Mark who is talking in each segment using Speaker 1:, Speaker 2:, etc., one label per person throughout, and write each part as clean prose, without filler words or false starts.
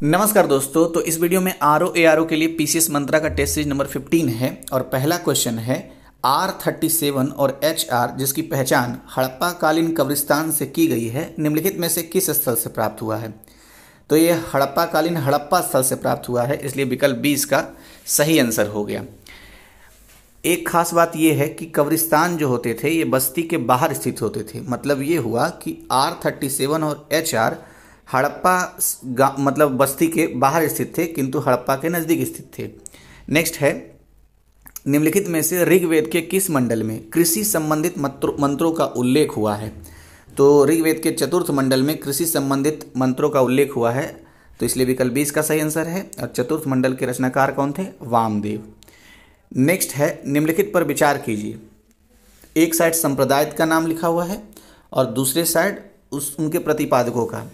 Speaker 1: नमस्कार दोस्तों। तो इस वीडियो में RO के लिए PCS मंत्रा का टेस्ट सीरीज नंबर 15 है और पहला क्वेश्चन है R37 और HR जिसकी पहचान हड़प्पा कालीन कब्रिस्तान से की गई है, निम्नलिखित में से किस स्थल से प्राप्त हुआ है। तो ये हड़प्पा कालीन हड़प्पा स्थल से प्राप्त हुआ है, इसलिए विकल्प 20 का सही आंसर हो गया। एक खास बात यह है कि कब्रिस्तान जो होते थे ये बस्ती के बाहर स्थित होते थे। मतलब ये हुआ कि R37 और HR हड़प्पा मतलब बस्ती के बाहर स्थित थे किंतु हड़प्पा के नज़दीक स्थित थे। नेक्स्ट है, निम्नलिखित में से ऋग्वेद के किस मंडल में कृषि संबंधित मंत्रों का उल्लेख हुआ है। तो ऋग्वेद के चतुर्थ मंडल में कृषि संबंधित मंत्रों का उल्लेख हुआ है, तो इसलिए विकल्प 20 का सही आंसर है। और चतुर्थ मंडल के रचनाकार कौन थे? वामदेव। नेक्स्ट है, निम्नलिखित पर विचार कीजिए। एक साइड संप्रदाय का नाम लिखा हुआ है और दूसरे साइड उनके प्रतिपादकों का।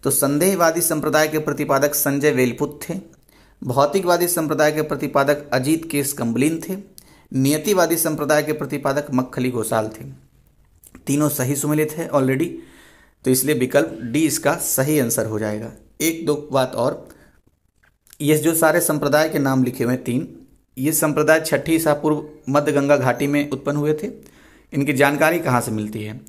Speaker 1: तो संदेहवादी संप्रदाय के प्रतिपादक संजय वेलपुत थे, भौतिकवादी संप्रदाय के प्रतिपादक अजीत केस कंबलिन थे, नियतिवादी संप्रदाय के प्रतिपादक मक्खली घोषाल थे। तीनों सही सुमेलित है ऑलरेडी, तो इसलिए विकल्प डी इसका सही आंसर हो जाएगा। एक दो बात और, ये जो सारे संप्रदाय के नाम लिखे हुए हैं तीन, ये संप्रदाय 6ठी ईसा पूर्व मध्य गंगा घाटी में उत्पन्न हुए थे। इनकी जानकारी कहाँ से मिलती है?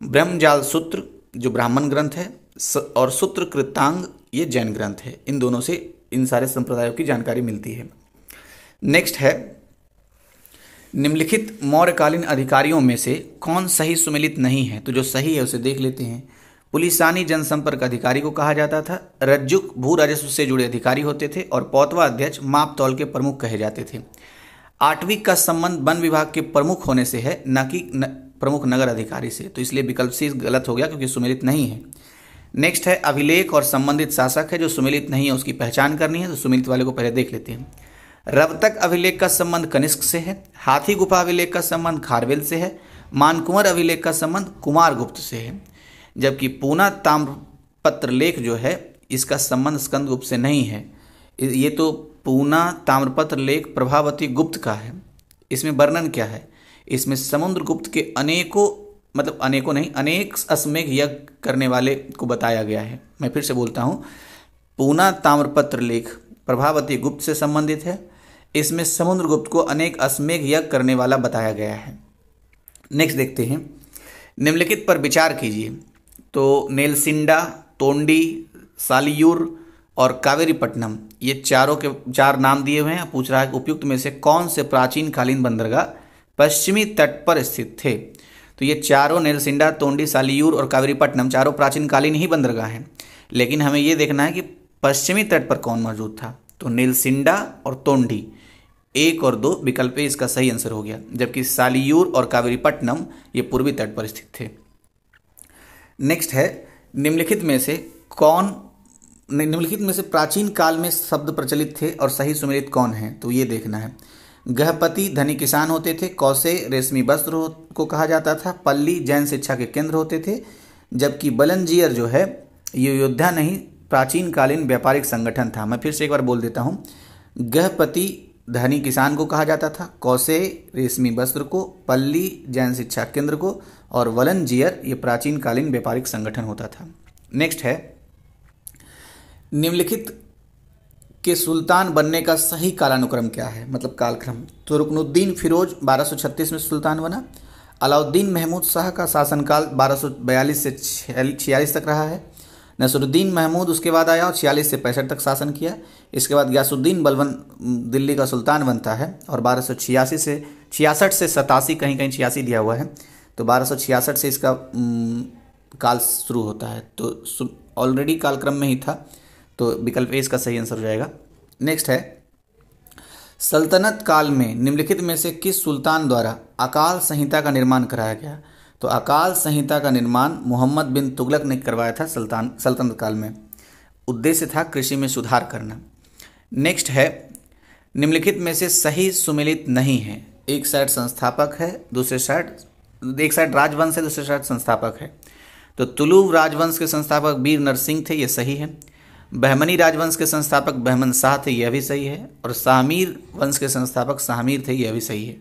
Speaker 1: ब्रह्मजाल सूत्र जो ब्राह्मण ग्रंथ है और सूत्र कृतांग ये जैन ग्रंथ है, इन दोनों से इन सारे संप्रदायों की जानकारी मिलती है। नेक्स्ट है, निम्नलिखित मौर्यकालीन अधिकारियों में से कौन सही सुमेलित नहीं है। तो जो सही है उसे देख लेते हैं। पुलिसानी जनसंपर्क अधिकारी को कहा जाता था, रज्जुक भू राजस्व से जुड़े अधिकारी होते थे और पौतवा अध्यक्ष माप तौल के प्रमुख कहे जाते थे। आठवीं का संबंध वन विभाग के प्रमुख होने से है, न कि प्रमुख नगर अधिकारी से, तो इसलिए विकल्प सी गलत हो गया क्योंकि सुमेलित नहीं है। नेक्स्ट है, अभिलेख और संबंधित शासक है, जो सुमेलित नहीं है उसकी पहचान करनी है, तो सुमेलित वाले को पहले देख लेते हैं। रवतक अभिलेख का संबंध कनिष्क से है, हाथी गुफा अभिलेख का संबंध खारवेल से है, मानकुंवर अभिलेख का संबंध कुमारगुप्त से है, जबकि पूना ताम्रपत्र लेख जो है इसका संबंध स्कंदगुप्त से नहीं है। ये तो पूना ताम्रपत्र लेख प्रभावती गुप्त का है। इसमें वर्णन क्या है? इसमें समुद्रगुप्त के अनेक अश्वमेघ यज्ञ करने वाले को बताया गया है। मैं फिर से बोलता हूँ, पूना ताम्रपत्र लेख प्रभावती गुप्त से संबंधित है। इसमें समुद्रगुप्त को अनेक अश्वमेघ यज्ञ करने वाला बताया गया है। नेक्स्ट देखते हैं, निम्नलिखित पर विचार कीजिए। तो नेलसिंडा, तोंडी, सालियूर और कावेरीपट्टनम, ये चारों के चार नाम दिए हुए हैं। पूछ रहा है उपयुक्त में से कौन से प्राचीन कालीन बंदरगाह पश्चिमी तट पर स्थित थे। तो ये चारों नेलसिंडा, तोंडी, सालियूर और कावेरीपट्टनम चारों प्राचीन कालीन ही बंदरगाह हैं, लेकिन हमें ये देखना है कि पश्चिमी तट पर कौन मौजूद था। तो नेलसिंडा और तोंडी 1 और 2 विकल्प इसका सही आंसर हो गया, जबकि सालियूर और कावेरीपट्टनम ये पूर्वी तट पर स्थित थे। नेक्स्ट है, निम्नलिखित में से प्राचीन काल में शब्द प्रचलित थे और सही सुमेलित कौन है। तो ये देखना है। गहपति धनी किसान होते थे, कौसे रेशमी वस्त्र को कहा जाता था, पल्ली जैन शिक्षा के केंद्र होते थे, जबकि बलंजियर जो है ये योद्धा नहीं प्राचीन कालीन व्यापारिक संगठन था। मैं फिर से एक बार बोल देता हूँ, गहपति धनी किसान को कहा जाता था, कौसे रेशमी वस्त्र को, पल्ली जैन शिक्षा केंद्र को और वलंजियर ये प्राचीन कालीन व्यापारिक संगठन होता था। नेक्स्ट है, निम्नलिखित के सुल्तान बनने का सही कालानुक्रम क्या है, मतलब कालक्रम। तो रुकनुद्दीन फिरोज 1236 में सुल्तान बना। अलाउद्दीन महमूद शाह का शासनकाल 1242 से 46 तक रहा है। नसरुद्दीन महमूद उसके बाद आया और 46 से 65 तक शासन किया। इसके बाद गयासुद्दीन बलबन दिल्ली का सुल्तान बनता है और 1286 से 66 से 87, कहीं कहीं 86 दिया हुआ है, तो 1266 से इसका काल शुरू होता है। तो ऑलरेडी कालक्रम में ही था, तो विकल्प ए इसका सही आंसर हो जाएगा। नेक्स्ट है, सल्तनत काल में निम्नलिखित में से किस सुल्तान द्वारा अकाल संहिता का निर्माण कराया गया। तो अकाल संहिता का निर्माण मोहम्मद बिन तुगलक ने करवाया था सल्तनत काल में। उद्देश्य था कृषि में सुधार करना। नेक्स्ट है, निम्नलिखित में से सही सुमेलित नहीं है। एक साइड संस्थापक है, एक साइड राजवंश है, दूसरे साइड संस्थापक है। तो तुलुव राजवंश के संस्थापक वीर नरसिंह थे, ये सही है। बहमनी राजवंश के संस्थापक बहमन शाह थे, यह भी सही है। और शाहमीर वंश के संस्थापक शाहमीर थे, यह भी सही है।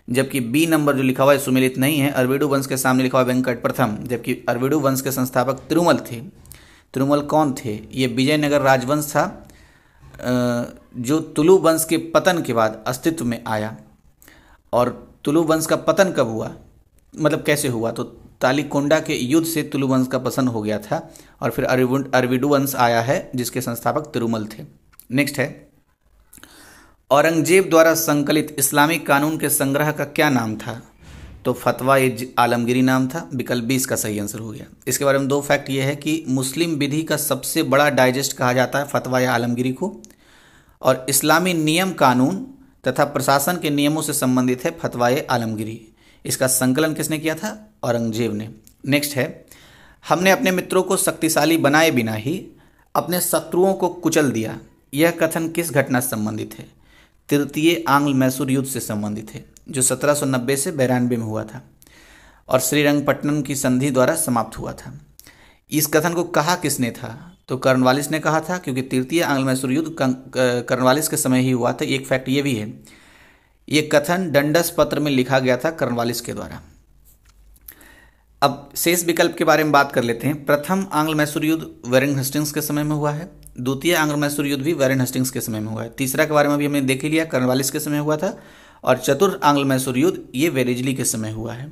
Speaker 1: जबकि बी नंबर जो लिखा हुआ है सुमेलित नहीं है। अरविडु वंश के सामने लिखा हुआ है वेंकट प्रथम, जबकि अरविडु वंश के संस्थापक तिरुमल थे। तिरुमल कौन थे? ये विजयनगर राजवंश था जो तुलु वंश के पतन के बाद अस्तित्व में आया। और तुलु वंश का पतन कब हुआ, मतलब कैसे हुआ? तो तालीकोंडा के युद्ध से तुलु वंश का पतन हो गया था और फिर अरविडु वंश आया है जिसके संस्थापक तिरुमल थे। नेक्स्ट है, औरंगजेब द्वारा संकलित इस्लामिक कानून के संग्रह का क्या नाम था? तो फतवा आलमगीरी नाम था। विकल्प 20 का सही आंसर हो गया। इसके बारे में दो फैक्ट ये है कि मुस्लिम विधि का सबसे बड़ा डाइजेस्ट कहा जाता है फतवा आलमगीरी को, और इस्लामी नियम कानून तथा प्रशासन के नियमों से संबंधित है फतवा आलमगीरी। इसका संकलन किसने किया था? औरंगजेब ने। नेक्स्ट है, हमने अपने मित्रों को शक्तिशाली बनाए बिना ही अपने शत्रुओं को कुचल दिया, यह कथन किस घटना से संबंधित है? तृतीय आंग्ल मैसूर युद्ध से संबंधित है जो 1790 से 92 में हुआ था और श्रीरंगपट्टनम की संधि द्वारा समाप्त हुआ था। इस कथन को कहा किसने था? तो कर्नवालिस ने कहा था, क्योंकि तृतीय आंग्ल मैसूर युद्ध कर्नवालिस के समय ही हुआ था। एक फैक्ट ये भी है, ये कथन डंडस पत्र में लिखा गया था कर्नवालिस के द्वारा। अब शेष विकल्प के बारे में बात कर लेते हैं। प्रथम आंग्ल मैसूर युद्ध वैरेन हेस्टिंग्स के समय में हुआ है। द्वितीय आंग्ल मैसूर युद्ध भी वैरेन हेस्टिंग्स के समय में हुआ है। तीसरा के बारे में भी हमने देख ही लिया, कर्नवालिस के समय हुआ था। और चतुर्थ आंग्ल मैसूर युद्ध ये वेरेजली के समय हुआ है।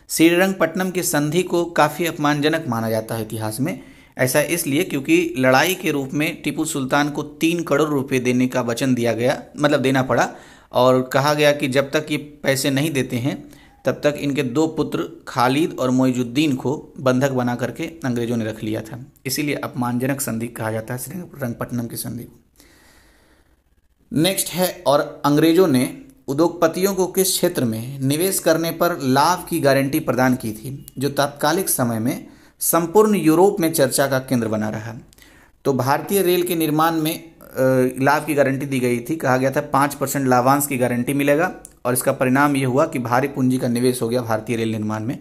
Speaker 1: श्रीरंगपट्टनम की संधि को काफ़ी अपमानजनक माना जाता है इतिहास में। ऐसा इसलिए क्योंकि लड़ाई के रूप में टीपू सुल्तान को 3 करोड़ रुपए देने का वचन दिया गया, मतलब देना पड़ा, और कहा गया कि जब तक ये पैसे नहीं देते हैं तब तक इनके 2 पुत्र खालिद और मोइजुद्दीन को बंधक बना करके अंग्रेजों ने रख लिया था। इसीलिए अपमानजनक संधि कहा जाता है श्रीरंगपट्टनम की संधि। नेक्स्ट है, और अंग्रेजों ने उद्योगपतियों को किस क्षेत्र में निवेश करने पर लाभ की गारंटी प्रदान की थी जो तात्कालिक समय में संपूर्ण यूरोप में चर्चा का केंद्र बना रहा? तो भारतीय रेल के निर्माण में लाभ की गारंटी दी गई थी। कहा गया था 5% लाभांश की गारंटी मिलेगा, और इसका परिणाम ये हुआ कि भारी पूंजी का निवेश हो गया भारतीय रेल निर्माण में।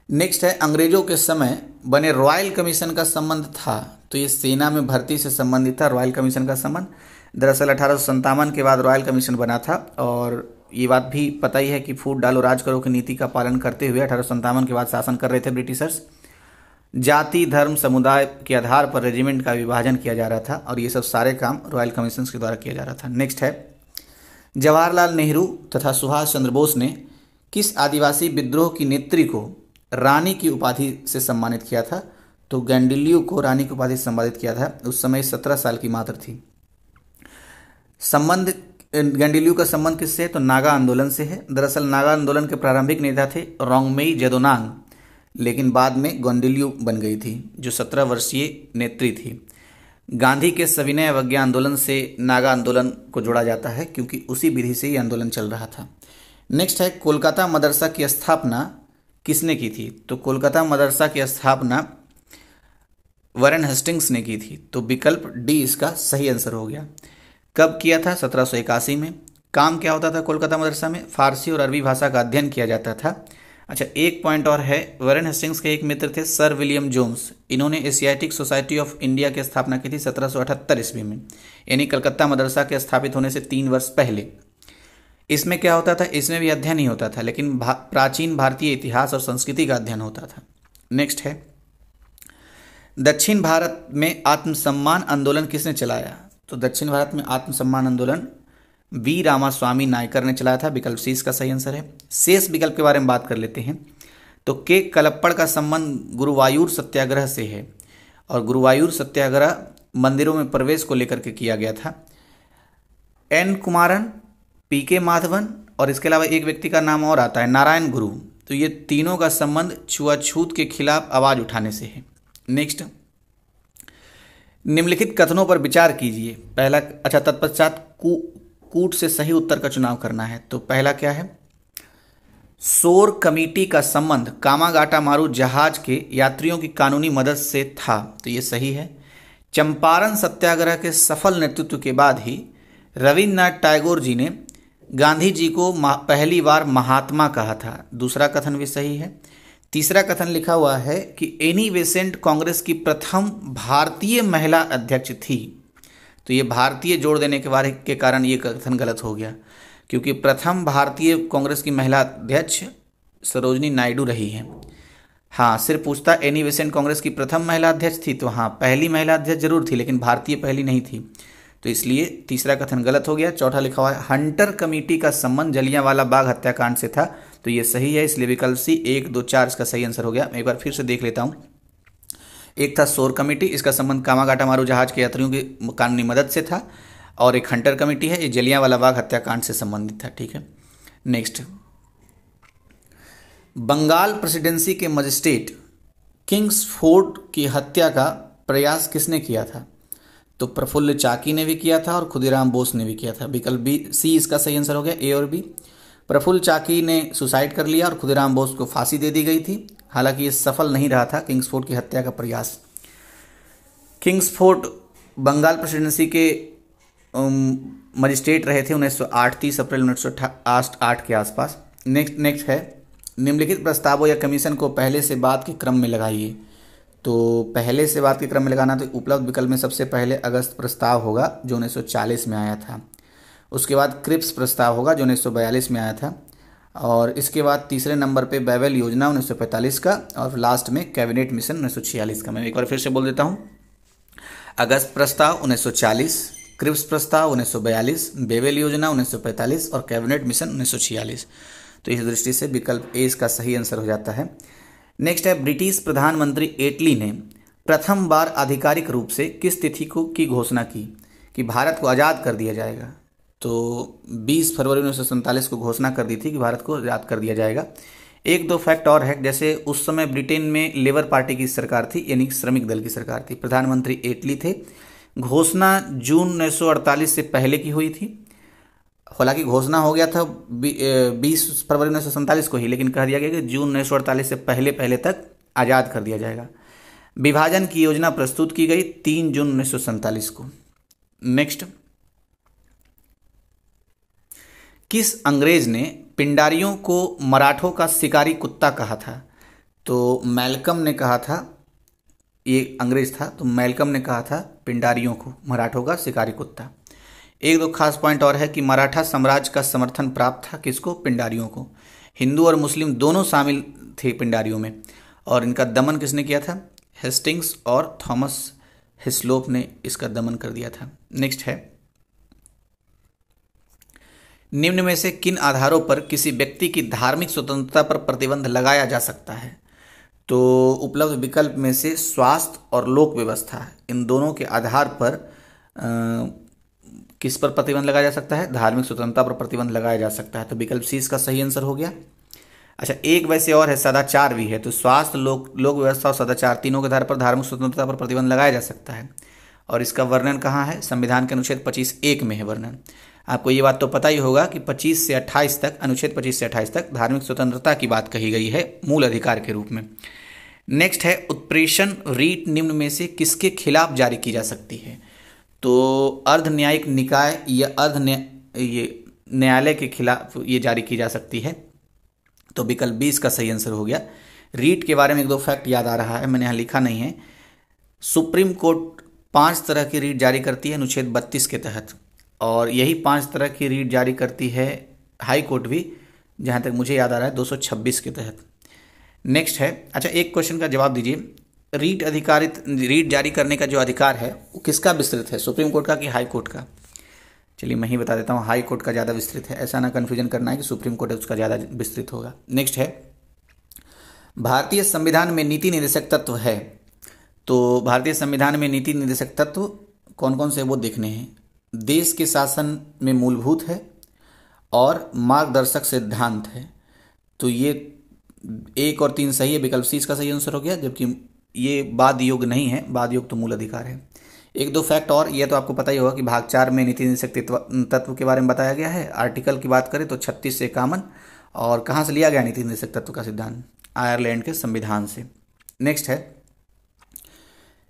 Speaker 1: नेक्स्ट है, अंग्रेजों के समय बने रॉयल कमीशन का संबंध था। तो ये सेना में भर्ती से संबंधित था रॉयल कमीशन का संबंध। दरअसल 1857 के बाद रॉयल कमीशन बना था, और ये बात भी पता ही है कि फूट डालो राज करो की नीति का पालन करते हुए 1857 के बाद शासन कर रहे थे ब्रिटिशर्स। जाति धर्म समुदाय के आधार पर रेजिमेंट का विभाजन किया जा रहा था, और ये सब सारे काम रॉयल कमीशन के द्वारा किया जा रहा था। नेक्स्ट है, जवाहरलाल नेहरू तथा सुभाष चंद्र बोस ने किस आदिवासी विद्रोह की नेत्री को रानी की उपाधि से सम्मानित किया था? तो गैंडिलियो को रानी की उपाधि से सम्मानित किया था। उस समय 17 साल की मात्र थी। संबंध गैंडिलियो का संबंध किससे है? तो नागा आंदोलन से है। दरअसल नागा आंदोलन के प्रारंभिक नेता थे रोंगमेई जेदोनांग, लेकिन बाद में गैंडिलियो बन गई थी जो 17 वर्षीय नेत्री थी। गांधी के सविनय अवज्ञा आंदोलन से नागा आंदोलन को जोड़ा जाता है क्योंकि उसी विधि से ये आंदोलन चल रहा था। नेक्स्ट है, कोलकाता मदरसा की स्थापना किसने की थी? तो कोलकाता मदरसा की स्थापना वैरेन हेस्टिंग्स ने की थी। तो विकल्प डी इसका सही आंसर हो गया। कब किया था? 1781 में। काम क्या होता था कोलकाता मदरसा में? फारसी और अरबी भाषा का अध्ययन किया जाता था। अच्छा, एक पॉइंट और है, वैरेन हेस्टिंग्स के एक मित्र थे सर विलियम जोन्स। इन्होंने एशियाटिक सोसाइटी ऑफ इंडिया की स्थापना की थी 1778 ईस्वी में, यानी कलकत्ता मदरसा के स्थापित होने से 3 वर्ष पहले। इसमें क्या होता था? इसमें भी अध्ययन ही होता था, लेकिन प्राचीन भारतीय इतिहास और संस्कृति का अध्ययन होता था। नेक्स्ट है, दक्षिण भारत में आत्मसम्मान आंदोलन किसने चलाया? तो दक्षिण भारत में आत्मसम्मान आंदोलन वी रामास्वामी नायकर ने चलाया था। विकल्प सी इसका सही आंसर है। शेष विकल्प के बारे में बात कर लेते हैं। तो के कलप्पड़ का संबंध गुरुवायूर सत्याग्रह से है, और गुरुवायूर सत्याग्रह मंदिरों में प्रवेश को लेकर के किया गया था। एन कुमारन, पी के माधवन, और इसके अलावा एक व्यक्ति का नाम और आता है नारायण गुरु। तो ये तीनों का संबंध छुआछूत के खिलाफ आवाज उठाने से है। नेक्स्ट, निम्नलिखित कथनों पर विचार कीजिए। पहला, अच्छा, तत्पश्चात कूट से सही उत्तर का चुनाव करना है। तो पहला क्या है? शोर कमेटी का संबंध कामागाटा मारू जहाज के यात्रियों की कानूनी मदद से था। तो ये सही है। चंपारण सत्याग्रह के सफल नेतृत्व के बाद ही रविन्द्रनाथ टैगोर जी ने गांधी जी को पहली बार महात्मा कहा था। दूसरा कथन भी सही है। तीसरा कथन लिखा हुआ है कि एनी बेसेंट कांग्रेस की प्रथम भारतीय महिला अध्यक्ष थी। तो ये भारतीय जोड़ देने के कारण ये कथन गलत हो गया, क्योंकि प्रथम भारतीय कांग्रेस की महिला अध्यक्ष सरोजनी नायडू रही हैं। हाँ, सिर्फ पूछता एनी बेसेंट कांग्रेस की प्रथम महिला अध्यक्ष थी, तो हाँ पहली महिला अध्यक्ष जरूर थी, लेकिन भारतीय पहली नहीं थी, तो इसलिए तीसरा कथन गलत हो गया। चौथा लिखा हुआ है हंटर कमेटी का संबंध जलियांवाला बाग हत्याकांड से था, तो ये सही है, इसलिए विकल्प सी 1, 2, 4 इसका सही आंसर हो गया। मैं एक बार फिर से देख लेता हूँ। एक था शोर कमेटी, इसका संबंध कामागाटा मारू जहाज के यात्रियों की कानूनी मदद से था, और एक हंटर कमेटी है, ये जलियांवाला बाग हत्याकांड से संबंधित था। ठीक है, नेक्स्ट, बंगाल प्रेसिडेंसी के मजिस्ट्रेट किंग्सफोर्ड की हत्या का प्रयास किसने किया था? तो प्रफुल्ल चाकी ने भी किया था और खुदीराम बोस ने भी किया था। विकल्प बी सी इसका सही आंसर हो गया, ए और बी। प्रफुल्ल चाकी ने सुसाइड कर लिया और खुदीराम बोस को फांसी दे दी गई थी, हालांकि ये सफल नहीं रहा था किंग्सफोर्ड की हत्या का प्रयास। किंग्सफोर्ड बंगाल प्रेसिडेंसी के मजिस्ट्रेट रहे थे 1908, 30 अप्रैल 1908 के आसपास। नेक्स्ट है निम्नलिखित प्रस्तावों या कमीशन को पहले से बाद के क्रम में लगाइए। तो पहले से बाद के क्रम में लगाना, तो उपलब्ध विकल्प में सबसे पहले अगस्त प्रस्ताव होगा जो 1940 में आया था, उसके बाद क्रिप्स प्रस्ताव होगा जो 1942 में आया था, और इसके बाद तीसरे नंबर पे बैवेल योजना 1945 का, और लास्ट में कैबिनेट मिशन 1946 का। मैं एक बार फिर से बोल देता हूँ, अगस्त प्रस्ताव 1940, क्रिप्स प्रस्ताव 1942, बेवेल योजना 1945 और कैबिनेट मिशन 1946। तो इस दृष्टि से विकल्प ए इसका सही आंसर हो जाता है। नेक्स्ट है ब्रिटिश प्रधानमंत्री एटली ने प्रथम बार आधिकारिक रूप से किस तिथि को की घोषणा की कि भारत को आज़ाद कर दिया जाएगा? तो 20 फरवरी 1947 को घोषणा कर दी थी कि भारत को आज़ाद कर दिया जाएगा। एक दो फैक्ट और है, जैसे उस समय ब्रिटेन में लेबर पार्टी की सरकार थी, यानी श्रमिक दल की सरकार थी, प्रधानमंत्री एटली थे। घोषणा जून 1948 से पहले की हुई थी, हालांकि घोषणा हो गया था 20 फरवरी 1947 को ही, लेकिन कह दिया गया कि जून 1948 से पहले तक आज़ाद कर दिया जाएगा। विभाजन की योजना प्रस्तुत की गई 3 जून 1947 को। नेक्स्ट, किस अंग्रेज ने पिंडारियों को मराठों का शिकारी कुत्ता कहा था? तो मैल्कम ने कहा था, ये अंग्रेज था, तो मैल्कम ने कहा था पिंडारियों को मराठों का शिकारी कुत्ता। एक दो खास पॉइंट और है कि मराठा साम्राज्य का समर्थन प्राप्त था किसको? पिंडारियों को। हिंदू और मुस्लिम दोनों शामिल थे पिंडारियों में, और इनका दमन किसने किया था? हेस्टिंग्स और थॉमस हिस्लोप ने इसका दमन कर दिया था। नेक्स्ट है, निम्न में से किन आधारों पर किसी व्यक्ति की धार्मिक स्वतंत्रता पर प्रतिबंध लगाया जा सकता है? तो उपलब्ध विकल्प में से स्वास्थ्य और लोक व्यवस्था, इन दोनों के आधार पर किस पर प्रतिबंध लगाया जा सकता है? धार्मिक स्वतंत्रता पर प्रतिबंध लगाया जा सकता है, तो विकल्प सी इसका सही आंसर हो गया। अच्छा, एक वैसे और है, सदाचार भी है, तो स्वास्थ्य, लोक व्यवस्था और सदाचार तीनों के आधार पर धार्मिक स्वतंत्रता पर प्रतिबंध लगाया जा सकता है, और इसका वर्णन कहाँ है? संविधान के अनुच्छेद 25(1) में है वर्णन। आपको ये बात तो पता ही होगा कि 25 से 28 तक, अनुच्छेद 25 से 28 तक धार्मिक स्वतंत्रता की बात कही गई है मूल अधिकार के रूप में। नेक्स्ट है, उत्प्रेषण रीट निम्न में से किसके खिलाफ जारी की जा सकती है? तो अर्ध न्यायिक निकाय या न्यायालय के खिलाफ ये जारी की जा सकती है, तो विकल्प बी इसका सही आंसर हो गया। रीट के बारे में एक दो फैक्ट याद आ रहा है, मैंने यहाँ लिखा नहीं है। सुप्रीम कोर्ट 5 तरह की रीट जारी करती है अनुच्छेद 32 के तहत, और यही 5 तरह की रीट जारी करती है हाई कोर्ट भी, जहाँ तक मुझे याद आ रहा है 226 के तहत। नेक्स्ट है, अच्छा एक क्वेश्चन का जवाब दीजिए, रीट जारी करने का जो अधिकार है वो किसका विस्तृत है? सुप्रीम कोर्ट का कि हाई कोर्ट का? चलिए मैं ही बता देता हूँ, हाई कोर्ट का ज़्यादा विस्तृत है, ऐसा ना कन्फ्यूजन करना है कि सुप्रीम कोर्ट है उसका ज़्यादा विस्तृत होगा। नेक्स्ट है, भारतीय संविधान में नीति निर्देशक तत्व है, तो भारतीय संविधान में नीति निर्देशक तत्व कौन कौन से वो देखने हैं। देश के शासन में मूलभूत है और मार्गदर्शक सिद्धांत है, तो ये 1 और 3 सही है, विकल्प सी इसका सही आंसर हो गया, जबकि ये बाद योग नहीं है, बाद योग तो मूल अधिकार है। एक दो फैक्ट और, ये तो आपको पता ही होगा कि भाग 4 में नीति निर्देशक तत्व के बारे में बताया गया है। आर्टिकल की बात करें तो 36 से 51, और कहाँ से लिया गया नीति निर्देशक तत्व का सिद्धांत? आयरलैंड के संविधान से। नेक्स्ट है,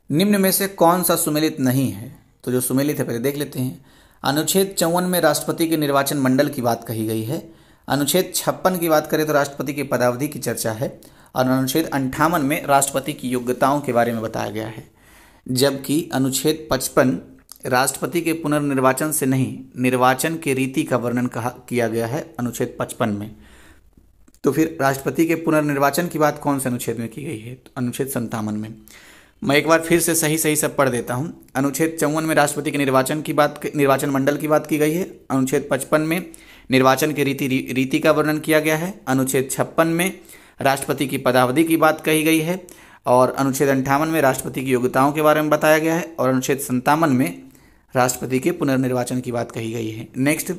Speaker 1: निम्न में से कौन सा सुमेलित नहीं है? तो जो सुमेलित है पहले देख लेते हैं। अनुच्छेद 54 में राष्ट्रपति के निर्वाचन मंडल की बात कही गई है। अनुच्छेद 56 की बात करें तो राष्ट्रपति की पदावधि की चर्चा है, और अनुच्छेद 58 में राष्ट्रपति की योग्यताओं के बारे में बताया गया है, जबकि अनुच्छेद 55 राष्ट्रपति के पुनर्निर्वाचन से नहीं, निर्वाचन के रीति का वर्णन किया गया है अनुच्छेद 55 में। तो फिर राष्ट्रपति के पुनर्निर्वाचन की बात कौन से अनुच्छेद में की गई है? तो अनुच्छेद 57 में। मैं एक बार फिर से सही सही सब पढ़ देता हूँ। अनुच्छेद 54 में राष्ट्रपति के निर्वाचन मंडल की बात की गई है। अनुच्छेद 55 में निर्वाचन के रीति का वर्णन किया गया है। अनुच्छेद 56 में राष्ट्रपति की पदावधि की बात कही गई है और अनुच्छेद 58 में राष्ट्रपति की योग्यताओं के बारे में बताया गया है और अनुच्छेद 57 में राष्ट्रपति के पुनर्निर्वाचन की बात कही गई है। नेक्स्ट,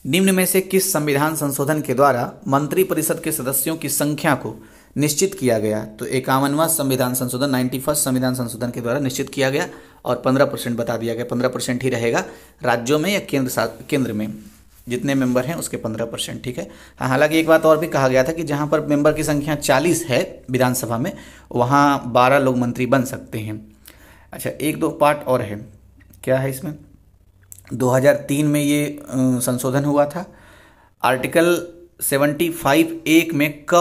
Speaker 1: निम्न में से किस संविधान संशोधन के द्वारा मंत्रिपरिषद के सदस्यों की संख्या को निश्चित किया गया? तो 51वां संविधान संशोधन, 91 संविधान संशोधन के द्वारा निश्चित किया गया और 15% बता दिया गया। 15% ही रहेगा राज्यों में या केंद्र में जितने मेंबर हैं उसके 15%। ठीक है। हाँ, हालांकि एक बात और भी कहा गया था कि जहां पर मेंबर की संख्या 40 है विधानसभा में, वहां 12 लोग मंत्री बन सकते हैं। अच्छा, एक दो पार्ट और है। क्या है इसमें? 2003 में ये संशोधन हुआ था। आर्टिकल 75(1) में क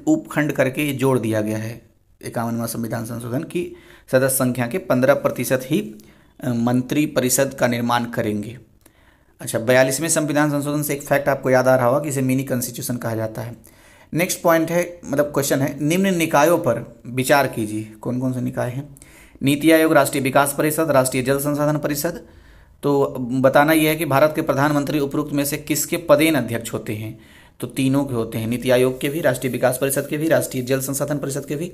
Speaker 1: उपखंड करके ये जोड़ दिया गया है 51वां संविधान संशोधन की सदस्य संख्या के 15% ही मंत्री परिषद का निर्माण करेंगे। अच्छा, 42वें संविधान संशोधन से एक फैक्ट आपको याद आ रहा होगा कि इसे मिनी कॉन्स्टिट्यूशन कहा जाता है। नेक्स्ट पॉइंट है, मतलब क्वेश्चन है, निम्न निकायों पर विचार कीजिए। कौन कौन से निकाय हैं? नीति आयोग, राष्ट्रीय विकास परिषद, राष्ट्रीय जल संसाधन परिषद। तो बताना यह है कि भारत के प्रधानमंत्री उपरोक्त में से किसके पदेन अध्यक्ष होते हैं? तो तीनों के होते हैं, नीति आयोग के भी, राष्ट्रीय विकास परिषद के भी, राष्ट्रीय जल संसाधन परिषद के भी।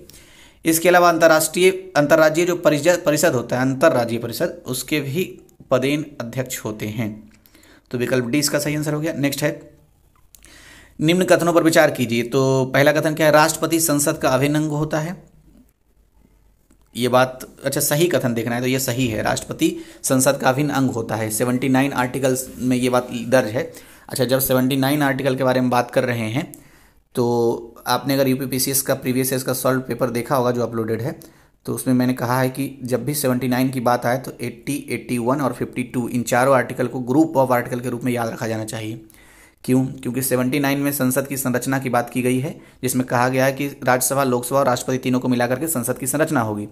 Speaker 1: इसके अलावा अंतर्राज्यीय जो परिषद होता है, अंतर्राज्यीय परिषद, उसके भी पदेन अध्यक्ष होते हैं। तो विकल्प डी इसका सही आंसर हो गया। नेक्स्ट है, निम्न कथनों पर विचार कीजिए। तो पहला कथन क्या है? राष्ट्रपति संसद का अभिन्न अंग होता है। ये बात, अच्छा सही कथन देखना है तो ये सही है, राष्ट्रपति संसद का अभिन्न अंग होता है। 79 आर्टिकल्स में ये बात दर्ज है। अच्छा, जब 79 आर्टिकल के बारे में बात कर रहे हैं तो आपने अगर यूपीपीसीएस का प्रीवियस ईयर का सॉल्व पेपर देखा होगा जो अपलोडेड है, तो उसमें मैंने कहा है कि जब भी 79 की बात आए तो 80, 81 और 52 इन चारों आर्टिकल को ग्रुप ऑफ आर्टिकल के रूप में याद रखा जाना चाहिए। क्यों? क्योंकि 79 में संसद की संरचना की बात की गई है, जिसमें कहा गया है कि राज्यसभा, लोकसभा और राष्ट्रपति तीनों को मिलाकर के संसद की संरचना होगी।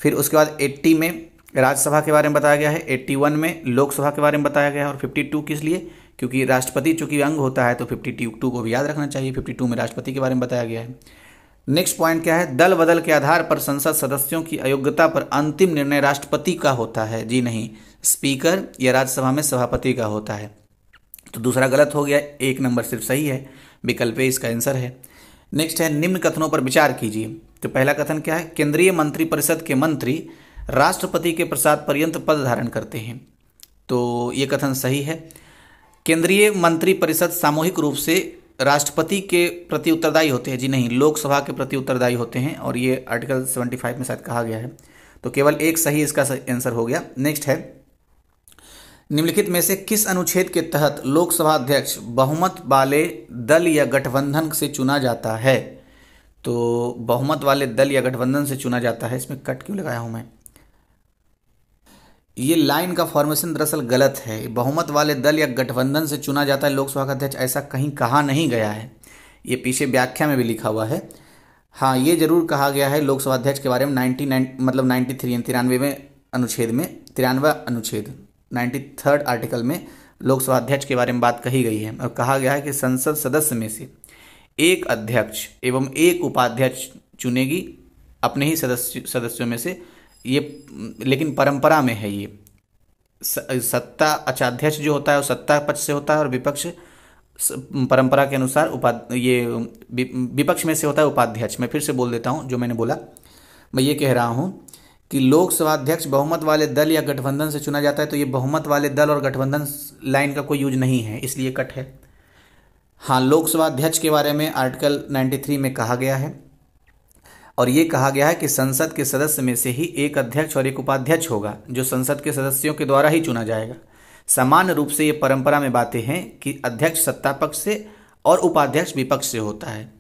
Speaker 1: फिर उसके बाद 80 में राज्यसभा के बारे में बताया गया है, 81 में लोकसभा के बारे में बताया गया है और 52 किस लिए? क्योंकि राष्ट्रपति चूंकि अंग होता है तो 52 को भी याद रखना चाहिए। 52 में राष्ट्रपति के बारे में बताया गया है। नेक्स्ट पॉइंट क्या है? दल बदल के आधार पर संसद सदस्यों की अयोग्यता पर अंतिम निर्णय राष्ट्रपति का होता है। जी नहीं, स्पीकर या राज्यसभा में सभापति का होता है। तो दूसरा गलत हो गया, एक नंबर सिर्फ सही है, विकल्प ए इसका आंसर है। नेक्स्ट है, निम्न कथनों पर विचार कीजिए। तो पहला कथन क्या है? केंद्रीय मंत्रिपरिषद के मंत्री राष्ट्रपति के प्रसाद पर्यंत पद धारण करते हैं। तो ये कथन सही है। केंद्रीय मंत्रिपरिषद सामूहिक रूप से राष्ट्रपति के प्रति उत्तरदायी होते हैं। जी नहीं, लोकसभा के प्रति उत्तरदायी होते हैं और ये आर्टिकल 75 में शायद कहा गया है। तो केवल एक सही इसका आंसर हो गया। नेक्स्ट है, निम्नलिखित में से किस अनुच्छेद के तहत लोकसभा अध्यक्ष बहुमत वाले दल या गठबंधन से चुना जाता है? तो बहुमत वाले दल या गठबंधन से चुना जाता है, इसमें कट क्यों लगाया हूं मैं? ये लाइन का फॉर्मेशन दरअसल गलत है। बहुमत वाले दल या गठबंधन से चुना जाता है लोकसभा का अध्यक्ष, ऐसा कहीं कहा नहीं गया है। ये पीछे व्याख्या में भी लिखा हुआ है। हाँ, ये जरूर कहा गया है लोकसभा अध्यक्ष के बारे में 93 अनुच्छेद में 93वां अनुच्छेद 93rd आर्टिकल में लोकसभा अध्यक्ष के बारे में बात कही गई है और कहा गया है कि संसद सदस्य में से एक अध्यक्ष एवं एक उपाध्यक्ष चुनेगी अपने ही सदस्यों में से। ये लेकिन परंपरा में है, ये सत्ता, अच्छा अध्यक्ष जो होता है वो सत्ता पक्ष से होता है और विपक्ष परंपरा के अनुसार विपक्ष में से होता है उपाध्यक्ष। मैं फिर से बोल देता हूँ जो मैंने बोला। मैं ये कह रहा हूँ कि लोकसभा अध्यक्ष बहुमत वाले दल या गठबंधन से चुना जाता है, तो ये बहुमत वाले दल और गठबंधन लाइन का कोई यूज नहीं है, इसलिए कट है। हाँ, लोकसभा अध्यक्ष के बारे में आर्टिकल 93 में कहा गया है और ये कहा गया है कि संसद के सदस्य में से ही एक अध्यक्ष और एक उपाध्यक्ष होगा, जो संसद के सदस्यों के द्वारा ही चुना जाएगा। सामान्य रूप से ये परंपरा में बातें हैं कि अध्यक्ष सत्ता पक्ष से और उपाध्यक्ष विपक्ष से होता है।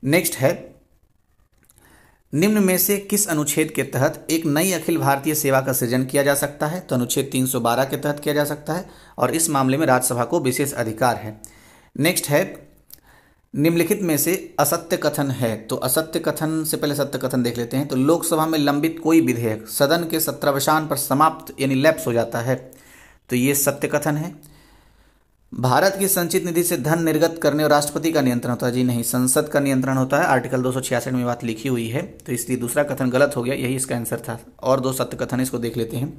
Speaker 1: नेक्स्ट है, निम्न में से किस अनुच्छेद के तहत एक नई अखिल भारतीय सेवा का सृजन किया जा सकता है? तो अनुच्छेद 312 के तहत किया जा सकता है और इस मामले में राज्यसभा को विशेष अधिकार है। नेक्स्ट है, निम्नलिखित में से असत्य कथन है। तो असत्य कथन से पहले सत्य कथन देख लेते हैं। तो लोकसभा में लंबित कोई विधेयक सदन के सत्रावसान पर समाप्त यानी लैप्स हो जाता है, तो ये सत्य कथन है। भारत की संचित निधि से धन निर्गत करने और राष्ट्रपति का नियंत्रण होता है। जी नहीं, संसद का नियंत्रण होता है, आर्टिकल 266 में बात लिखी हुई है, तो इसलिए दूसरा कथन गलत हो गया, यही इसका आंसर था। और दो सत्य कथन इसको देख लेते हैं।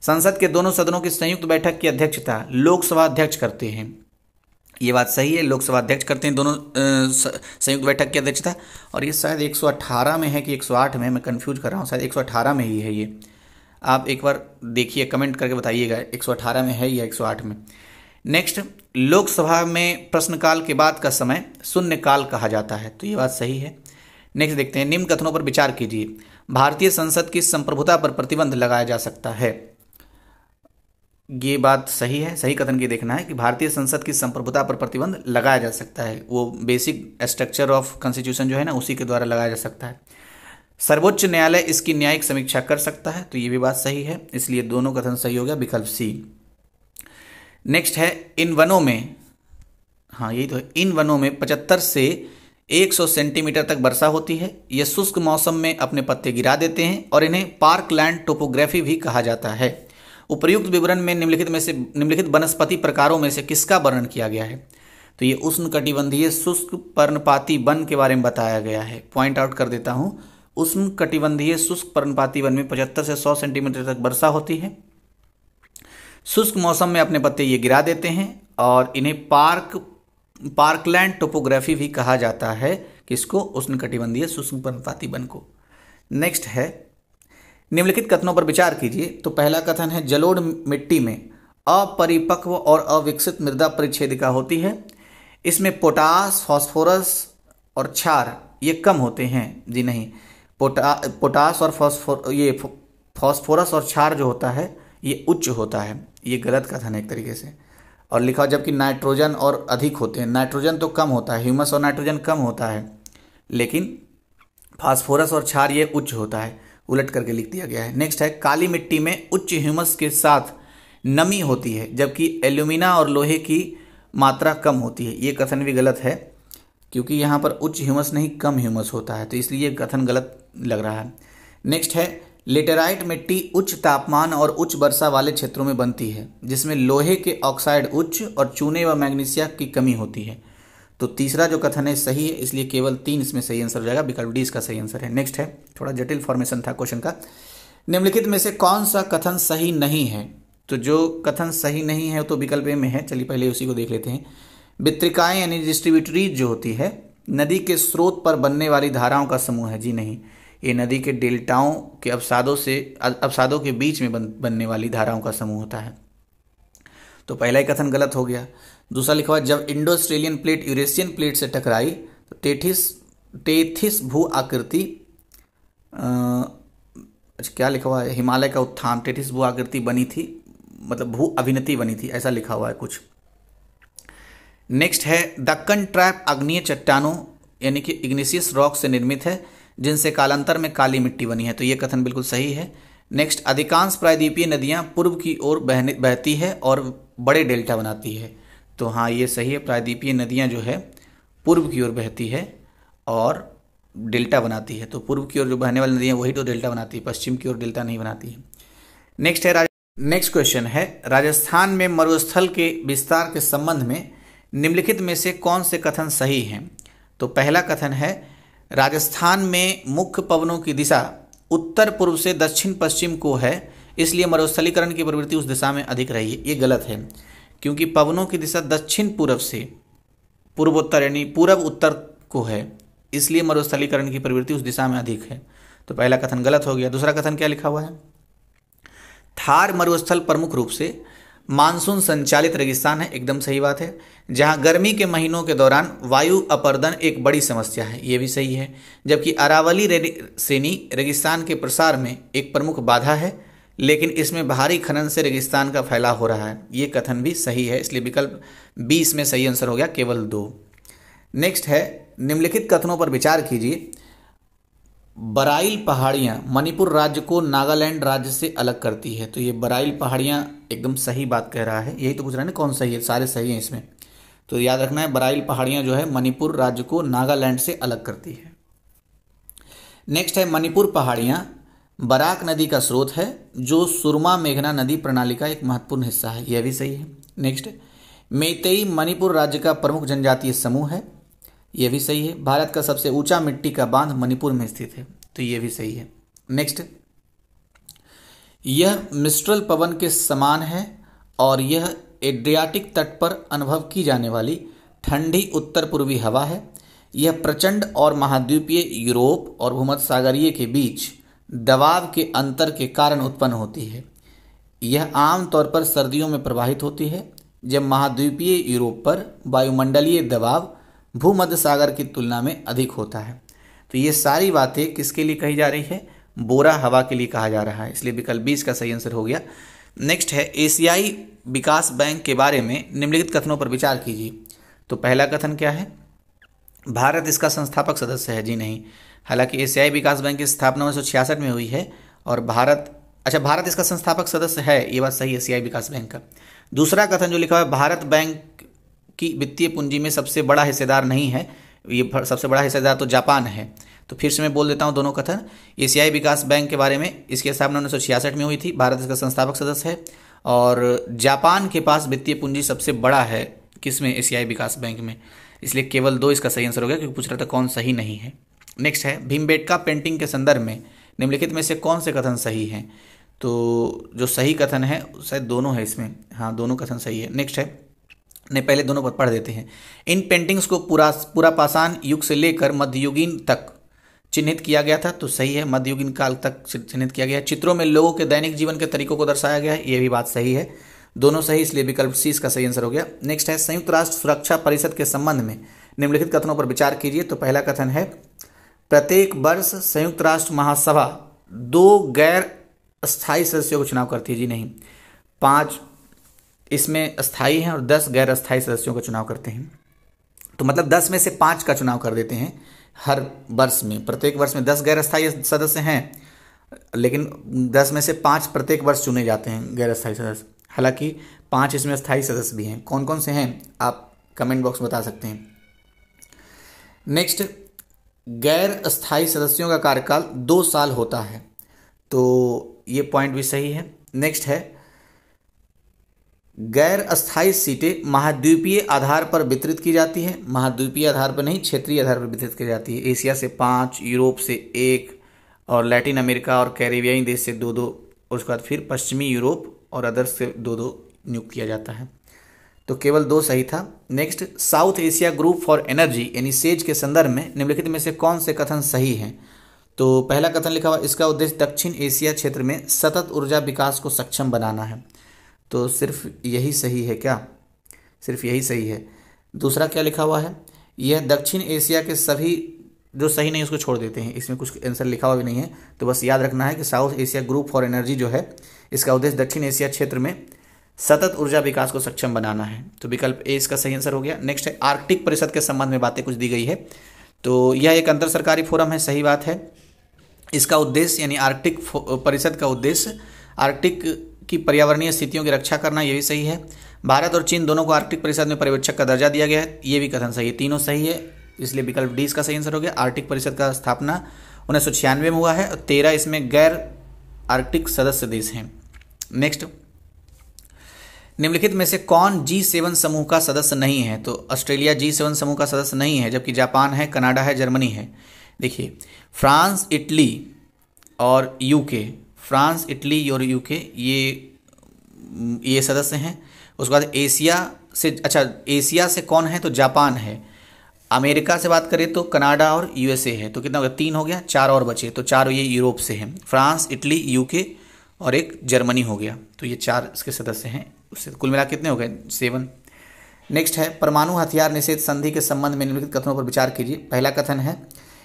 Speaker 1: संसद के दोनों सदनों की संयुक्त बैठक की अध्यक्षता लोकसभा अध्यक्ष करते हैं। ये बात सही है, लोकसभा अध्यक्ष करते हैं दोनों संयुक्त बैठक की अध्यक्षता। और ये शायद 118 में है कि 108 में, मैं कंफ्यूज कर रहा हूँ, शायद 118 में ही है ये। आप एक बार देखिए, कमेंट करके बताइएगा 118 में है या 108 में। नेक्स्ट, लोकसभा में प्रश्नकाल के बाद का समय शून्यकाल कहा जाता है, तो ये बात सही है। नेक्स्ट देखते हैं, निम्न कथनों पर विचार कीजिए। भारतीय संसद की संप्रभुता पर प्रतिबंध लगाया जा सकता है। ये बात सही है, सही कथन की देखना है कि भारतीय संसद की संप्रभुता पर प्रतिबंध लगाया जा सकता है। वो बेसिक स्ट्रक्चर ऑफ कॉन्स्टिट्यूशन जो है ना, उसी के द्वारा लगाया जा सकता है। सर्वोच्च न्यायालय इसकी न्यायिक समीक्षा कर सकता है, तो ये भी बात सही है, इसलिए दोनों कथन सही हो गया, विकल्प सी। नेक्स्ट है, इन वनों में, हाँ यही तो है, इन वनों में 75 से 100 सेंटीमीटर तक वर्षा होती है। ये शुष्क मौसम में अपने पत्ते गिरा देते हैं और इन्हें पार्कलैंड टोपोग्राफी भी कहा जाता है। उपर्युक्त विवरण में निम्नलिखित वनस्पति प्रकारों में से किसका वर्णन किया गया है? तो ये उष्णकटिबंधीय शुष्क पर्णपाती वन के बारे में बताया गया है। पॉइंट आउट कर देता हूँ, उष्णकटिबंधीय शुष्क पर्णपाती वन में 75 से 100 सेंटीमीटर तक वर्षा होती है। शुष्क मौसम में अपने पत्ते ये गिरा देते हैं और इन्हें पार्कलैंड टोपोग्राफी भी कहा जाता है। किसको? उष्णकटिबंधीय शुष्क पर्णपाती वन को। नेक्स्ट है, निम्नलिखित कथनों पर विचार कीजिए। तो पहला कथन है, जलोढ़ मिट्टी में अपरिपक्व और अविकसित मृदा परिच्छेदिका होती है। इसमें पोटास, फास्फोरस और क्षार ये कम होते हैं। जी नहीं, पोटास और फास्फोरस और क्षार जो होता है ये उच्च होता है। ये गलत कथन है एक तरीके से। और लिखा, जबकि नाइट्रोजन और अधिक होते हैं। नाइट्रोजन तो कम होता है, ह्यूमस और नाइट्रोजन कम होता है, लेकिन फास्फोरस और क्षार ये उच्च होता है। उलट करके लिख दिया गया है। नेक्स्ट है, काली मिट्टी में उच्च ह्यूमस के साथ नमी होती है, जबकि एल्यूमिना और लोहे की मात्रा कम होती है। ये कथन भी गलत है, क्योंकि यहाँ पर उच्च ह्यूमस नहीं कम ह्यूमस होता है, तो इसलिए कथन गलत लग रहा है। नेक्स्ट है, लेटेराइट मिट्टी उच्च तापमान और उच्च वर्षा वाले क्षेत्रों में बनती है, जिसमें लोहे के ऑक्साइड उच्च और चूने व मैग्नीशिया की कमी होती है। तो तीसरा जो कथन है सही है, इसलिए केवल 3 इसमें सही आंसर हो जाएगा, विकल्प डी इसका सही आंसर है। नेक्स्ट है, थोड़ा जटिल फॉर्मेशन था क्वेश्चन का। निम्नलिखित में से कौन सा कथन सही नहीं है? तो जो कथन सही नहीं है तो विकल्प ए में है। चलिए पहले उसी को देख लेते हैं। वितरिकाएं यानी डिस्ट्रीब्यूटरीज जो होती है, नदी के स्रोत पर बनने वाली धाराओं का समूह है। जी नहीं, ये नदी के डेल्टाओं के अवसादों के बीच में बनने वाली धाराओं का समूह होता है। तो पहला ही कथन गलत हो गया। दूसरा लिखा हुआ, जब Indo Australian plate Eurasian plate से टकराई तो टेथिस भू आकृति, क्या लिखा हुआ है, हिमालय का उत्थान, टेथिस भू आकृति बनी थी, मतलब भू अभिनति बनी थी, ऐसा लिखा हुआ है कुछ। नेक्स्ट है, दक्कन ट्रैप अग्नीय चट्टानों यानी कि इग्निशियस रॉक से निर्मित है, जिनसे कालांतर में काली मिट्टी बनी है। तो ये कथन बिल्कुल सही है। नेक्स्ट, अधिकांश प्रायद्वीपीय नदियां पूर्व की ओर बहती है और बड़े डेल्टा बनाती है। तो हाँ, ये सही है, प्रायद्वीपीय नदियां जो है पूर्व की ओर बहती है और डेल्टा बनाती है। तो पूर्व की ओर जो बहने वाली नदियां वही तो डेल्टा बनाती है, पश्चिम की ओर डेल्टा नहीं बनाती है। नेक्स्ट है, नेक्स्ट क्वेश्चन है, राजस्थान में मरुस्थल के विस्तार के संबंध में निम्नलिखित में से कौन से कथन सही हैं? तो पहला कथन है, राजस्थान में मुख्य पवनों की दिशा उत्तर पूर्व से दक्षिण पश्चिम को है, इसलिए मरुस्थलीकरण की प्रवृत्ति उस दिशा में अधिक रही है। ये गलत है, क्योंकि पवनों की दिशा दक्षिण पूर्व से पूर्वोत्तर यानी पूर्व उत्तर को है, इसलिए मरुस्थलीकरण की प्रवृत्ति उस दिशा में अधिक है। तो पहला कथन गलत हो गया। दूसरा कथन क्या लिखा हुआ है, थार मरुस्थल प्रमुख रूप से मानसून संचालित रेगिस्तान है। एकदम सही बात है, जहां गर्मी के महीनों के दौरान वायु अपर्दन एक बड़ी समस्या है। ये भी सही है। जबकि अरावली श्रेणी रेगिस्तान के प्रसार में एक प्रमुख बाधा है, लेकिन इसमें भारी खनन से रेगिस्तान का फैलाव हो रहा है। ये कथन भी सही है, इसलिए विकल्प 20 में सही आंसर हो गया, केवल 2। नेक्स्ट है, निम्नलिखित कथनों पर विचार कीजिए। बराइल पहाड़ियाँ मणिपुर राज्य को नागालैंड राज्य से अलग करती है। तो ये बराइल पहाड़ियाँ एकदम सही बात कह रहा है। यही तो पूछ रहा है ना कौन सही है, सारे सही हैं इसमें। तो याद रखना है, बराइल पहाड़ियाँ जो है मणिपुर राज्य को नागालैंड से अलग करती है। नेक्स्ट है, मणिपुर पहाड़ियाँ बराक नदी का स्रोत है, जो सुरमा मेघना नदी प्रणाली का एक महत्वपूर्ण हिस्सा है। यह भी सही है। नेक्स्ट, मेइतेई मणिपुर राज्य का प्रमुख जनजातीय समूह है, यह भी सही है। भारत का सबसे ऊंचा मिट्टी का बांध मणिपुर में स्थित है, तो यह भी सही है। नेक्स्ट, यह मिस्ट्रल पवन के समान है और यह एड्रियाटिक तट पर अनुभव की जाने वाली ठंडी उत्तर पूर्वी हवा है। यह प्रचंड और महाद्वीपीय यूरोप और भूमध्य सागरीय के बीच दबाव के अंतर के कारण उत्पन्न होती है। यह आमतौर पर सर्दियों में प्रवाहित होती है, जब महाद्वीपीय यूरोप पर वायुमंडलीय दबाव भूमध्य सागर की तुलना में अधिक होता है। तो ये सारी बातें किसके लिए कही जा रही है? बोरा हवा के लिए कहा जा रहा है, इसलिए विकल्प 20 का सही आंसर हो गया। नेक्स्ट है, एशियाई विकास बैंक के बारे में निम्नलिखित कथनों पर विचार कीजिए। तो पहला कथन क्या है? भारत इसका संस्थापक सदस्य है। जी नहीं, हालांकि एशियाई विकास बैंक की स्थापना 1966 में हुई है और भारत इसका संस्थापक सदस्य है, ये बात सही है एशियाई विकास बैंक का। दूसरा कथन जो लिखा हुआ है, भारत बैंक की वित्तीय पूंजी में सबसे बड़ा हिस्सेदार नहीं है, ये सबसे बड़ा हिस्सेदार तो जापान है। तो फिर से मैं बोल देता हूँ दोनों कथन। एशियाई विकास बैंक के बारे में, इसकी स्थापना 1966 में हुई थी, भारत इसका संस्थापक सदस्य है और जापान के पास वित्तीय पूंजी सबसे बड़ा है, किसमें? एशियाई विकास बैंक में। इसलिए केवल 2 इसका सही आंसर हो गया, क्योंकि पूछ रहा था कौन सही नहीं है। नेक्स्ट है, भीमबेटका पेंटिंग के संदर्भ में निम्नलिखित में से कौन से कथन सही हैं? तो जो सही कथन है शायद दोनों है इसमें, हाँ दोनों कथन सही है। नेक्स्ट है, ने पहले दोनों पढ़ देते हैं। इन पेंटिंग्स को पूरा पाषाण युग से लेकर मध्ययुगीन तक चिन्हित किया गया था, तो सही है, मध्ययुगीन काल तक चिन्हित किया गया है। चित्रों में लोगों के दैनिक जीवन के तरीकों को दर्शाया गया है, ये भी बात सही है, दोनों सही, इसलिए विकल्प सी इसका सही आंसर हो गया। नेक्स्ट है, संयुक्त राष्ट्र सुरक्षा परिषद के संबंध में निम्नलिखित कथनों पर विचार कीजिए। तो पहला कथन है, प्रत्येक वर्ष संयुक्त राष्ट्र महासभा 2 गैर अस्थायी सदस्यों को चुनाव करती है। जी नहीं, 5 इसमें अस्थायी हैं और 10 गैर अस्थायी सदस्यों का चुनाव करते हैं। तो मतलब 10 में से 5 का चुनाव कर देते हैं हर वर्ष में। प्रत्येक वर्ष में 10 गैर अस्थायी सदस्य हैं, लेकिन 10 में से 5 प्रत्येक वर्ष चुने जाते हैं गैर अस्थायी सदस्य। हालांकि 5 इसमें अस्थायी सदस्य भी हैं। कौन कौन से हैं आप कमेंट बॉक्स में बता सकते हैं। नेक्स्ट, गैर अस्थायी सदस्यों का कार्यकाल 2 साल होता है, तो ये पॉइंट भी सही है। नेक्स्ट है, गैर अस्थायी सीटें महाद्वीपीय आधार पर वितरित की जाती है। महाद्वीपीय आधार पर नहीं, क्षेत्रीय आधार पर वितरित की जाती है। एशिया से 5, यूरोप से 1 और लैटिन अमेरिका और कैरेबियाई देश से 2-2, उसके बाद फिर पश्चिमी यूरोप और अदर्स से 2-2 नियुक्त किया जाता है। तो केवल 2 सही था। Next, south Asia group for energy यानी सेज के संदर्भ में निम्नलिखित में से कौन से कथन सही हैं? तो पहला कथन लिखा हुआ, इसका उद्देश्य दक्षिण एशिया क्षेत्र में सतत ऊर्जा विकास को सक्षम बनाना है। तो सिर्फ यही सही है क्या? सिर्फ यही सही है। दूसरा क्या लिखा हुआ है, यह दक्षिण एशिया के सभी, जो सही नहीं उसको छोड़ देते हैं, इसमें कुछ आंसर लिखा हुआ भी नहीं है। तो बस याद रखना है कि south Asia group for energy जो है, इसका उद्देश्य दक्षिण एशिया क्षेत्र में सतत ऊर्जा विकास को सक्षम बनाना है। तो विकल्प ए इसका सही आंसर हो गया। नेक्स्ट है, आर्कटिक परिषद के संबंध में बातें कुछ दी गई है। तो यह एक अंतर सरकारी फोरम है, सही बात है। इसका उद्देश्य यानी आर्कटिक परिषद का उद्देश्य आर्कटिक की पर्यावरणीय स्थितियों की रक्षा करना, ये भी सही है। भारत और चीन दोनों को आर्कटिक परिषद में पर्यवेक्षक का दर्जा दिया गया है, ये भी कथन सही है। तीनों सही है, इसलिए विकल्प डी इसका सही आंसर हो गया। आर्कटिक परिषद का स्थापना 1996 में हुआ है और 13 इसमें गैर आर्कटिक सदस्य देश हैं। नेक्स्ट, निम्नलिखित में से कौन G7 समूह का सदस्य नहीं है? तो ऑस्ट्रेलिया G7 समूह का सदस्य नहीं है, जबकि जापान है, कनाडा है, जर्मनी है। देखिए, फ्रांस, इटली और यूके, फ्रांस, इटली और यूके ये सदस्य हैं। उसके बाद एशिया से कौन है? तो जापान है। अमेरिका से बात करें तो कनाडा और यूएसए है। तो कितना हो गया? 3 हो गया, 4 और बचे, तो 4 ये यूरोप से हैं, फ्रांस, इटली, यूके और एक जर्मनी हो गया। तो ये 4 इसके सदस्य हैं, उससे कुल मिला कितने हो गए? 7। नेक्स्ट है, परमाणु हथियार निषेध संधि के संबंध में निम्नलिखित कथनों पर विचार कीजिए। पहला कथन है,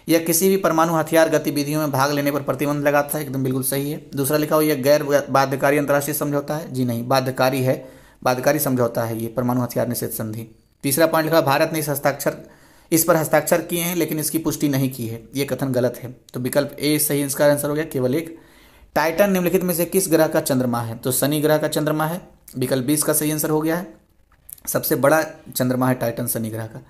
Speaker 1: यह किसी भी परमाणु हथियार गतिविधियों में भाग लेने पर प्रतिबंध लगाता है, एकदम बिल्कुल सही है। दूसरा लिखा हुआ, यह गैर बाध्यकारी अंतर्राष्ट्रीय समझौता है। जी नहीं, बाध्यकारी है, बाध्यकारी समझौता है ये परमाणु हथियार निषेध संधि। तीसरा पॉइंट लिखा, भारत ने इस पर हस्ताक्षर किए हैं लेकिन इसकी पुष्टि नहीं की है, ये कथन गलत है। तो विकल्प ए सही इसका आंसर हो गया, केवल एक। टाइटन निम्नलिखित में से किस ग्रह का चंद्रमा है? तो शनि ग्रह का चंद्रमा है, विकल्प 20 का सही आंसर हो गया है। सबसे बड़ा चंद्रमा है टाइटन, शनि ग्रह का।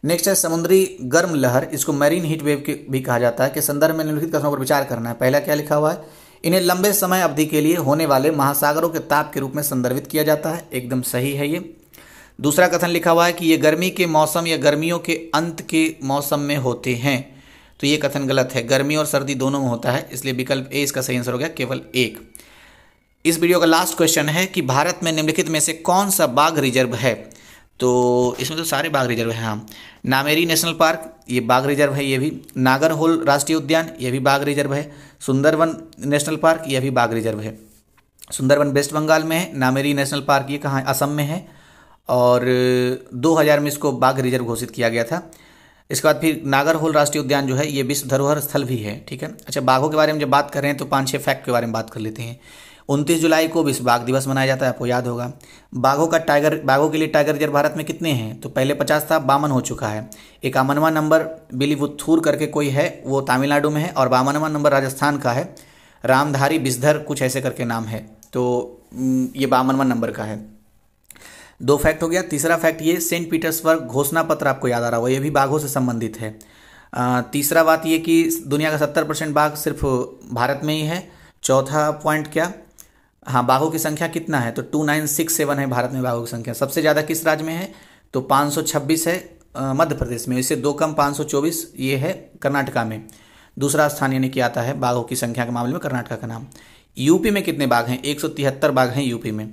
Speaker 1: नेक्स्ट है, समुद्री गर्म लहर, इसको मैरीन हीट वेव के भी कहा जाता है, के संदर्भ में निम्नलिखित कथनों पर विचार करना है। पहला क्या लिखा हुआ है, इन्हें लंबे समय अवधि के लिए होने वाले महासागरों के ताप के रूप में संदर्भित किया जाता है, एकदम सही है ये। दूसरा कथन लिखा हुआ है कि ये गर्मी के मौसम या गर्मियों के अंत के मौसम में होते हैं, तो ये कथन गलत है। गर्मी और सर्दी दोनों में होता है, इसलिए विकल्प ए इसका सही आंसर हो गया, केवल एक। इस वीडियो का लास्ट क्वेश्चन है कि भारत में निम्नलिखित में से कौन सा बाघ रिजर्व है। तो इसमें तो सारे बाघ रिजर्व हैं। हाँ, नामेरी नेशनल पार्क ये बाघ रिजर्व है, ये भी। नागरहोल राष्ट्रीय उद्यान ये भी बाघ रिजर्व है। सुंदरवन नेशनल पार्क यह भी बाघ रिजर्व है। सुंदरवन वेस्ट बंगाल में है, नामेरी नेशनल पार्क ये कहाँ है, असम में है, और 2000 में इसको बाघ रिजर्व घोषित किया गया था। इसके बाद फिर नागरहोल राष्ट्रीय उद्यान जो है ये विश्व धरोहर स्थल भी है, ठीक है। अच्छा, बाघों के बारे में जब बात कर रहे हैं तो 5-6 फैक्ट के बारे में बात कर लेते हैं। 29 जुलाई को विश्व बाघ दिवस मनाया जाता है, आपको याद होगा। बाघों के लिए टाइगर रिजर्व भारत में कितने हैं, तो पहले 50 था, 52 हो चुका है। 51वां नंबर बिलीवुथूर करके कोई है, वो तमिलनाडु में है, और 52वां नंबर राजस्थान का है, रामधारी बिस्धर कुछ ऐसे करके नाम है, तो ये 52वां नंबर का है। 2 फैक्ट हो गया। तीसरा फैक्ट ये, सेंट पीटर्सबर्ग घोषणा पत्र आपको याद आ रहा होगा, ये भी बाघों से संबंधित है। तीसरा बात ये कि दुनिया का 70% बाघ सिर्फ भारत में ही है। चौथा पॉइंट क्या, हाँ, बाघों की संख्या कितना है, तो 2967 है भारत में बाघों की संख्या। सबसे ज़्यादा किस राज्य में है, तो 526 है मध्य प्रदेश में, इससे 2 कम 524 ये है कर्नाटका में। दूसरा स्थान यानी कि आता है बाघों की संख्या के मामले में कर्नाटका का नाम। यूपी में कितने बाघ हैं, 173 बाघ हैं यूपी में।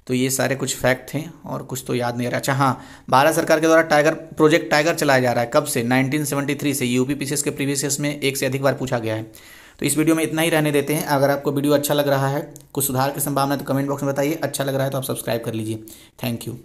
Speaker 1: तो ये सारे कुछ फैक्ट थे और कुछ तो याद नहीं आ रहा। अच्छा हाँ, भारत सरकार के द्वारा प्रोजेक्ट टाइगर चलाया जा रहा है, कब से, 1973 से। यूपी पीसीएस के प्रीवियस ईयर्स में 1 से अधिक बार पूछा गया है। तो इस वीडियो में इतना ही रहने देते हैं। अगर आपको वीडियो अच्छा लग रहा है, कुछ सुधार की संभावना है तो कमेंट बॉक्स में बताइए। अच्छा लग रहा है तो आप सब्सक्राइब कर लीजिए। Thank you.